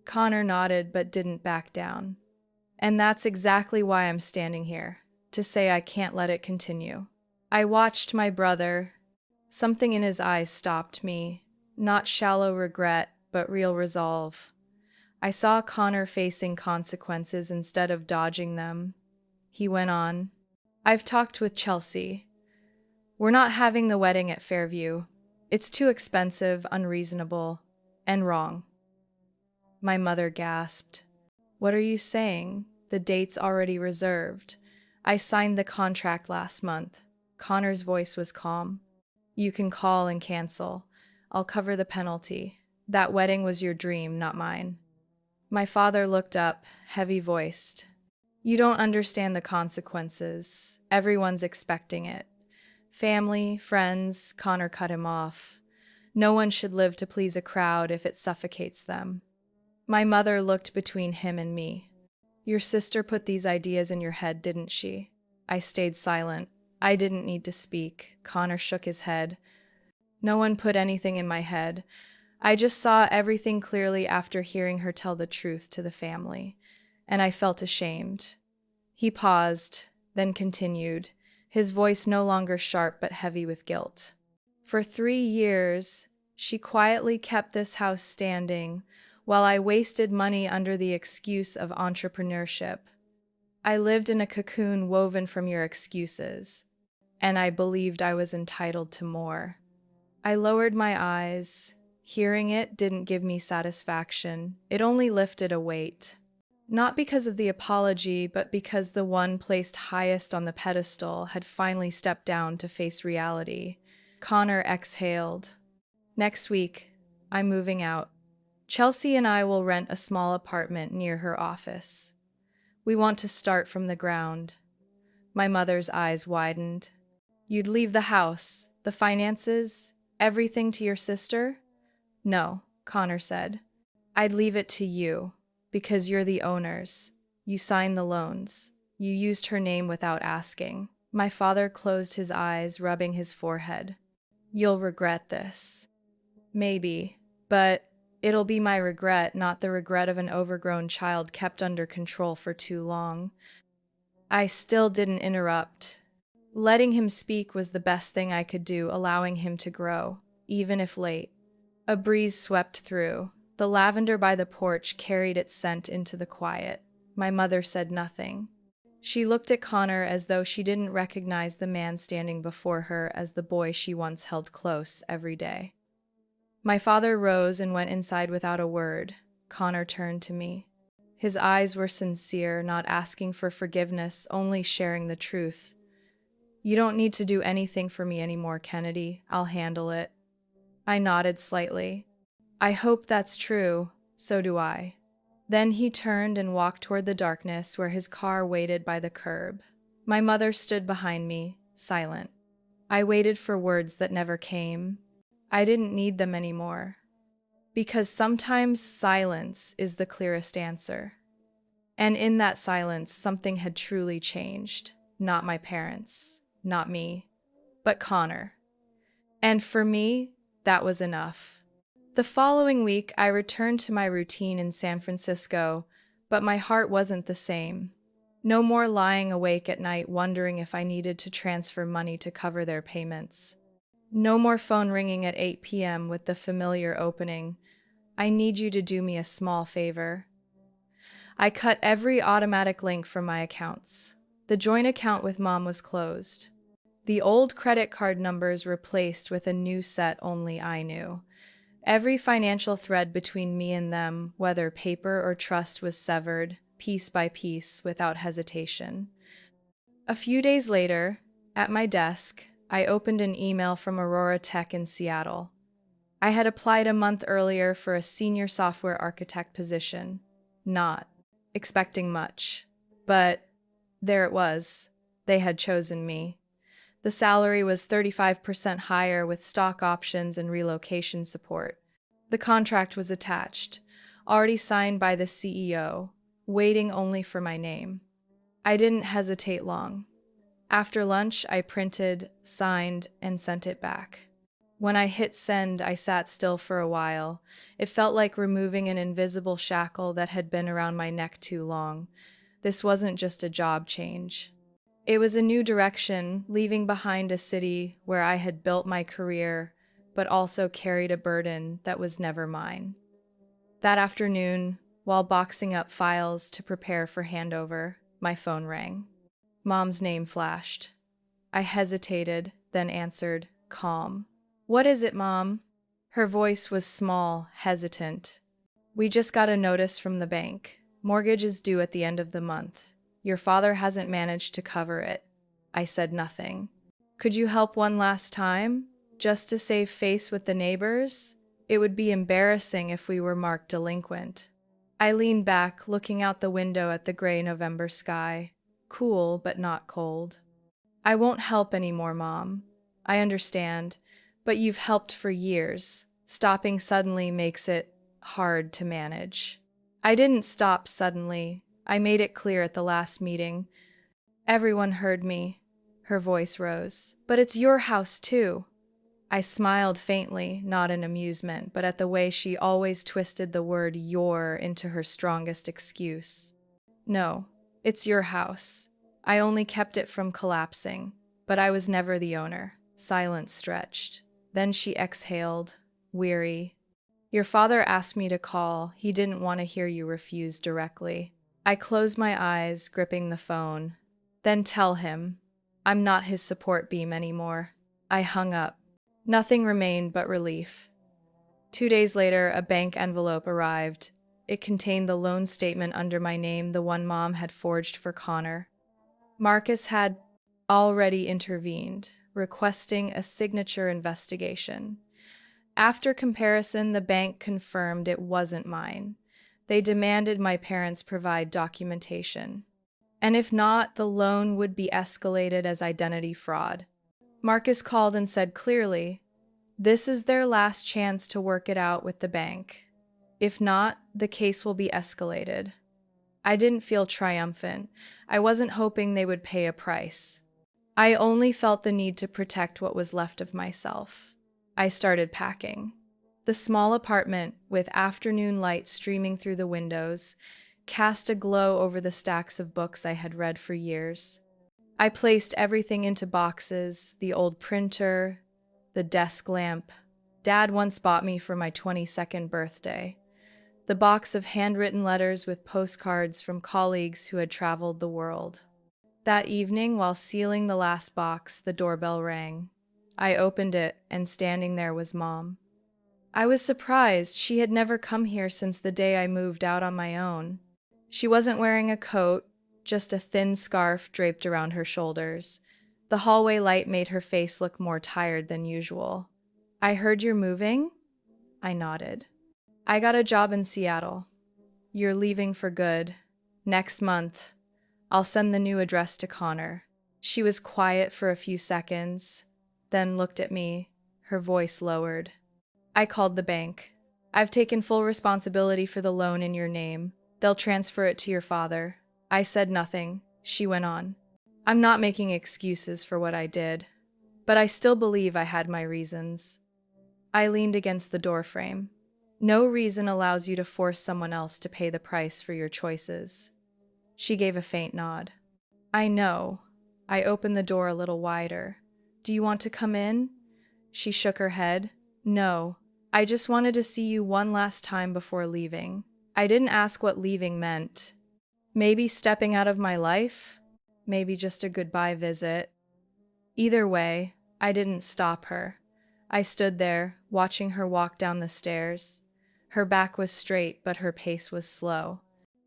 Connor nodded but didn't back down. "And that's exactly why I'm standing here, to say I can't let it continue." I watched my brother. Something in his eyes stopped me. Not shallow regret, but real resolve. I saw Connor facing consequences instead of dodging them. He went on, "I've talked with Chelsea. We're not having the wedding at Fairview. It's too expensive, unreasonable, and wrong." My mother gasped. "What are you saying? The date's already reserved. I signed the contract last month." Connor's voice was calm. "You can call and cancel. I'll cover the penalty. That wedding was your dream, not mine." My father looked up, heavy-voiced. "You don't understand the consequences. Everyone's expecting it. Family, friends," Connor cut him off. "No one should live to please a crowd if it suffocates them." My mother looked between him and me. "Your sister put these ideas in your head, didn't she?" I stayed silent. I didn't need to speak. Connor shook his head. No one put anything in my head. I just saw everything clearly after hearing her tell the truth to the family, and I felt ashamed. He paused, then continued, his voice no longer sharp but heavy with guilt. For 3 years, she quietly kept this house standing while I wasted money under the excuse of entrepreneurship. I lived in a cocoon woven from your excuses, and I believed I was entitled to more. I lowered my eyes. Hearing it didn't give me satisfaction. It only lifted a weight. Not because of the apology, but because the one placed highest on the pedestal had finally stepped down to face reality. Connor exhaled. Next week, I'm moving out. Chelsea and I will rent a small apartment near her office. We want to start from the ground. My mother's eyes widened. You'd leave the house, the finances, everything to your sister? No, Connor said. I'd leave it to you, because you're the owners. You signed the loans. You used her name without asking. My father closed his eyes, rubbing his forehead. You'll regret this. Maybe, but it'll be my regret, not the regret of an overgrown child kept under control for too long. I still didn't interrupt. Letting him speak was the best thing I could do, allowing him to grow, even if late. A breeze swept through. The lavender by the porch carried its scent into the quiet. My mother said nothing. She looked at Connor as though she didn't recognize the man standing before her as the boy she once held close every day. My father rose and went inside without a word. Connor turned to me. His eyes were sincere, not asking for forgiveness, only sharing the truth. You don't need to do anything for me anymore, Kennedy. I'll handle it. I nodded slightly. I hope that's true. So do I. Then he turned and walked toward the darkness where his car waited by the curb. My mother stood behind me, silent. I waited for words that never came. I didn't need them anymore. Because sometimes silence is the clearest answer. And in that silence, something had truly changed. Not my parents, not me, but Connor. And for me, that was enough. The following week, I returned to my routine in San Francisco, but my heart wasn't the same. No more lying awake at night wondering if I needed to transfer money to cover their payments. No more phone ringing at 8 p.m. with the familiar opening, I need you to do me a small favor. I cut every automatic link from my accounts. The joint account with Mom was closed. The old credit card numbers replaced with a new set only I knew. Every financial thread between me and them, whether paper or trust, was severed, piece by piece, without hesitation. A few days later, at my desk, I opened an email from Aurora Tech in Seattle. I had applied a month earlier for a senior software architect position, not expecting much. But there it was. They had chosen me. The salary was 35% higher with stock options and relocation support. The contract was attached, already signed by the CEO, waiting only for my name. I didn't hesitate long. After lunch, I printed, signed, and sent it back. When I hit send, I sat still for a while. It felt like removing an invisible shackle that had been around my neck too long. This wasn't just a job change. It was a new direction, leaving behind a city where I had built my career, but also carried a burden that was never mine. That afternoon, while boxing up files to prepare for handover, my phone rang. Mom's name flashed. I hesitated, then answered, calm. What is it, Mom? Her voice was small, hesitant. We just got a notice from the bank. Mortgage is due at the end of the month. Your father hasn't managed to cover it. I said nothing. Could you help one last time? Just to save face with the neighbors? It would be embarrassing if we were marked delinquent. I leaned back, looking out the window at the gray November sky. Cool, but not cold. I won't help anymore, Mom. I understand, but you've helped for years. Stopping suddenly makes it hard to manage. I didn't stop suddenly. I made it clear at the last meeting. Everyone heard me. Her voice rose. But it's your house, too. I smiled faintly, not in amusement, but at the way she always twisted the word your into her strongest excuse. No, it's your house. I only kept it from collapsing, but I was never the owner. Silence stretched. Then she exhaled, weary. Your father asked me to call. He didn't want to hear you refuse directly. I closed my eyes, gripping the phone. Then tell him. I'm not his support beam anymore. I hung up. Nothing remained but relief. 2 days later, a bank envelope arrived. It contained the loan statement under my name, the one Mom had forged for Connor. Marcus had already intervened, requesting a signature investigation. After comparison, the bank confirmed it wasn't mine. They demanded my parents provide documentation. And if not, the loan would be escalated as identity fraud. Marcus called and said clearly, this is their last chance to work it out with the bank. If not, the case will be escalated. I didn't feel triumphant. I wasn't hoping they would pay a price. I only felt the need to protect what was left of myself. I started packing. The small apartment, with afternoon light streaming through the windows, cast a glow over the stacks of books I had read for years. I placed everything into boxes, the old printer, the desk lamp Dad once bought me for my 22nd birthday, the box of handwritten letters with postcards from colleagues who had traveled the world. That evening, while sealing the last box, the doorbell rang. I opened it, and standing there was Mom. I was surprised. She had never come here since the day I moved out on my own. She wasn't wearing a coat, just a thin scarf draped around her shoulders. The hallway light made her face look more tired than usual. I heard you're moving? I nodded. I got a job in Seattle. You're leaving for good. Next month. I'll send the new address to Connor. She was quiet for a few seconds, then looked at me, her voice lowered. I called the bank. I've taken full responsibility for the loan in your name. They'll transfer it to your father. I said nothing. She went on. I'm not making excuses for what I did, but I still believe I had my reasons. I leaned against the doorframe. No reason allows you to force someone else to pay the price for your choices. She gave a faint nod. I know. I opened the door a little wider. Do you want to come in? She shook her head. No. I just wanted to see you one last time before leaving. I didn't ask what leaving meant. Maybe stepping out of my life? Maybe just a goodbye visit. Either way, I didn't stop her. I stood there, watching her walk down the stairs. Her back was straight, but her pace was slow.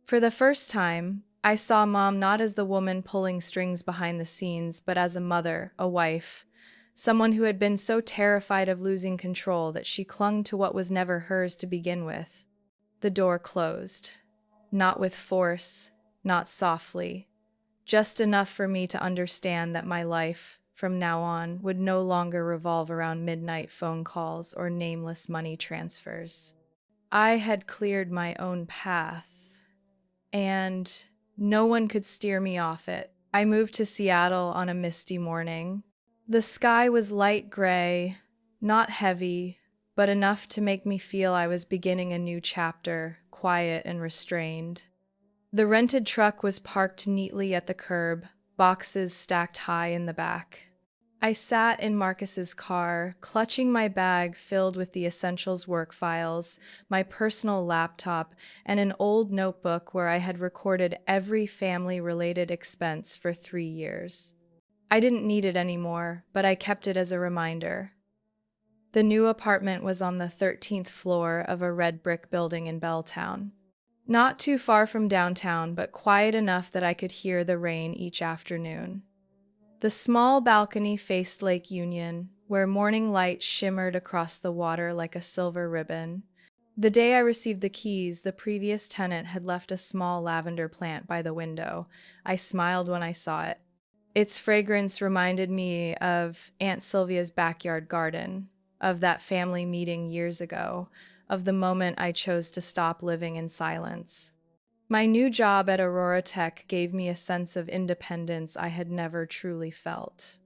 For the first time, I saw Mom not as the woman pulling strings behind the scenes, but as a mother, a wife, someone who had been so terrified of losing control that she clung to what was never hers to begin with. The door closed. Not with force, not softly, just enough for me to understand that my life, from now on, would no longer revolve around midnight phone calls or nameless money transfers. I had cleared my own path, and no one could steer me off it. I moved to Seattle on a misty morning. The sky was light gray, not heavy, but enough to make me feel I was beginning a new chapter, quiet and restrained. The rented truck was parked neatly at the curb, boxes stacked high in the back. I sat in Marcus's car, clutching my bag filled with the essentials work files, my personal laptop, and an old notebook where I had recorded every family-related expense for 3 years. I didn't need it anymore, but I kept it as a reminder. The new apartment was on the 13th floor of a red brick building in Belltown. Not too far from downtown, but quiet enough that I could hear the rain each afternoon. The small balcony faced Lake Union, where morning light shimmered across the water like a silver ribbon. The day I received the keys, the previous tenant had left a small lavender plant by the window. I smiled when I saw it. Its fragrance reminded me of Aunt Sylvia's backyard garden, of that family meeting years ago, of the moment I chose to stop living in silence. My new job at Aurora Tech gave me a sense of independence I had never truly felt.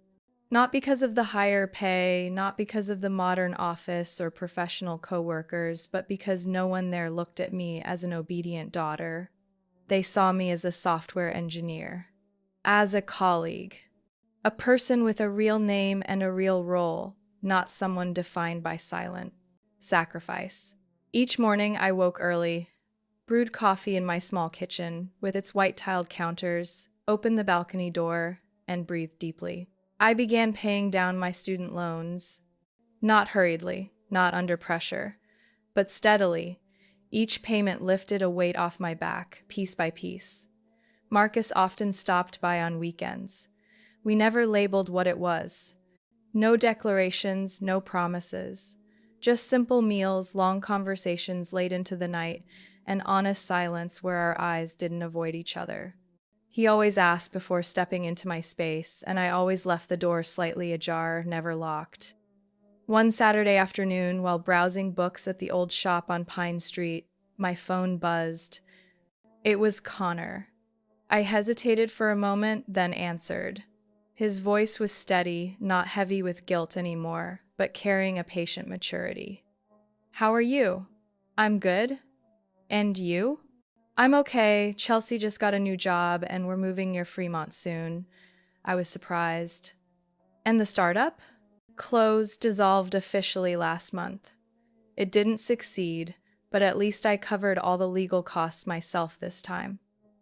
Not because of the higher pay, not because of the modern office or professional coworkers, but because no one there looked at me as an obedient daughter. They saw me as a software engineer, as a colleague, a person with a real name and a real role, not someone defined by silent sacrifice. Each morning I woke early, brewed coffee in my small kitchen with its white-tiled counters, opened the balcony door, and breathed deeply. I began paying down my student loans, not hurriedly, not under pressure, but steadily. Each payment lifted a weight off my back, piece by piece. Marcus often stopped by on weekends. We never labeled what it was. No declarations, no promises. Just simple meals, long conversations late into the night, and honest silence where our eyes didn't avoid each other. He always asked before stepping into my space, and I always left the door slightly ajar, never locked. One Saturday afternoon, while browsing books at the old shop on Pine Street, my phone buzzed. It was Connor. I hesitated for a moment, then answered. His voice was steady, not heavy with guilt anymore, but carrying a patient maturity. "How are you?" "I'm good. And you?" "I'm okay. Chelsea just got a new job, and we're moving near Fremont soon." I was surprised. "And the startup?" "Closed, dissolved officially last month." It didn't succeed, but at least I covered all the legal costs myself this time.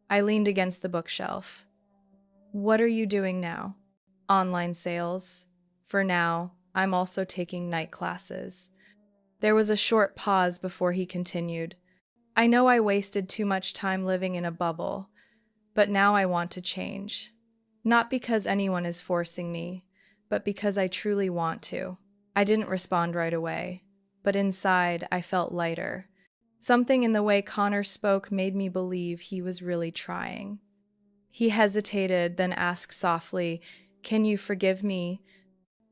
I leaned against the bookshelf. "What are you doing now?" "Online sales. For now, I'm also taking night classes." There was a short pause before he continued. "I know I wasted too much time living in a bubble, but now I want to change. Not because anyone is forcing me, but because I truly want to." I didn't respond right away, but inside I felt lighter. Something in the way Connor spoke made me believe he was really trying. He hesitated, then asked softly, "Can you forgive me?"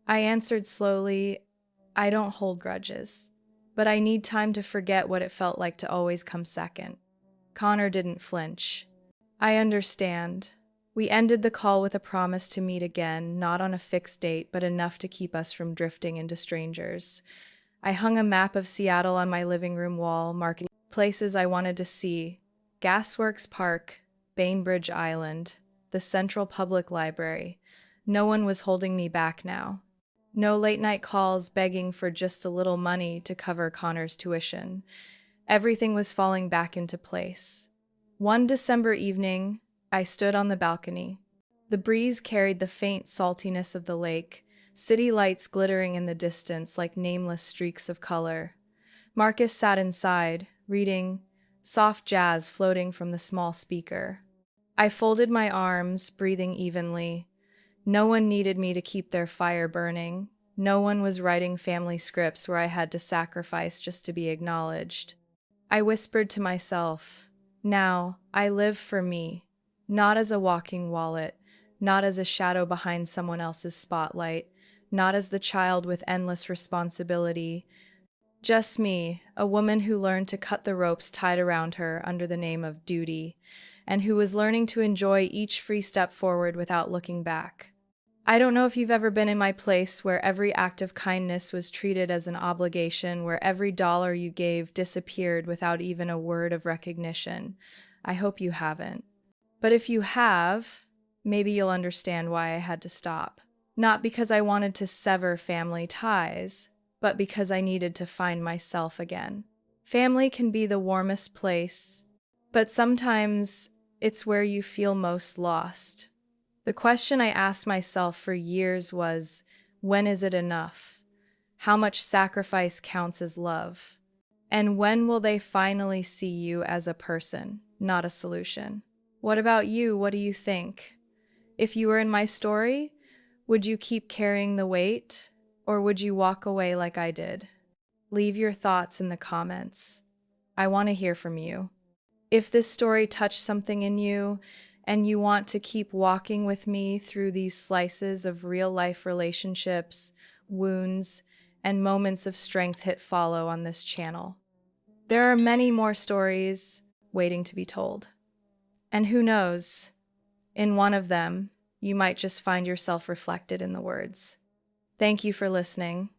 I answered slowly, "I don't hold grudges, but I need time to forget what it felt like to always come second." Connor didn't flinch. "I understand." We ended the call with a promise to meet again, not on a fixed date, but enough to keep us from drifting into strangers. I hung a map of Seattle on my living room wall, marking places I wanted to see: Gasworks Park, Bainbridge Island, the Central Public Library. No one was holding me back now. No late-night calls begging for just a little money to cover Connor's tuition. Everything was falling back into place. One December evening, I stood on the balcony. The breeze carried the faint saltiness of the lake, city lights glittering in the distance like nameless streaks of color. Marcus sat inside, reading, soft jazz floating from the small speaker. I folded my arms, breathing evenly. No one needed me to keep their fire burning. No one was writing family scripts where I had to sacrifice just to be acknowledged. I whispered to myself, now, I live for me, not as a walking wallet, not as a shadow behind someone else's spotlight, not as the child with endless responsibility. Just me, a woman who learned to cut the ropes tied around her under the name of duty, and who was learning to enjoy each free step forward without looking back. I don't know if you've ever been in my place where every act of kindness was treated as an obligation, where every dollar you gave disappeared without even a word of recognition. I hope you haven't. But if you have, maybe you'll understand why I had to stop. Not because I wanted to sever family ties, but because I needed to find myself again. Family can be the warmest place, but sometimes it's where you feel most lost. The question I asked myself for years was, when is it enough? How much sacrifice counts as love? And when will they finally see you as a person, not a solution? What about you? What do you think? If you were in my story, would you keep carrying the weight, or would you walk away like I did? Leave your thoughts in the comments. I want to hear from you. If this story touched something in you, and you want to keep walking with me through these slices of real-life relationships, wounds, and moments of strength, hit follow on this channel. There are many more stories waiting to be told. And who knows, in one of them, you might just find yourself reflected in the words. Thank you for listening.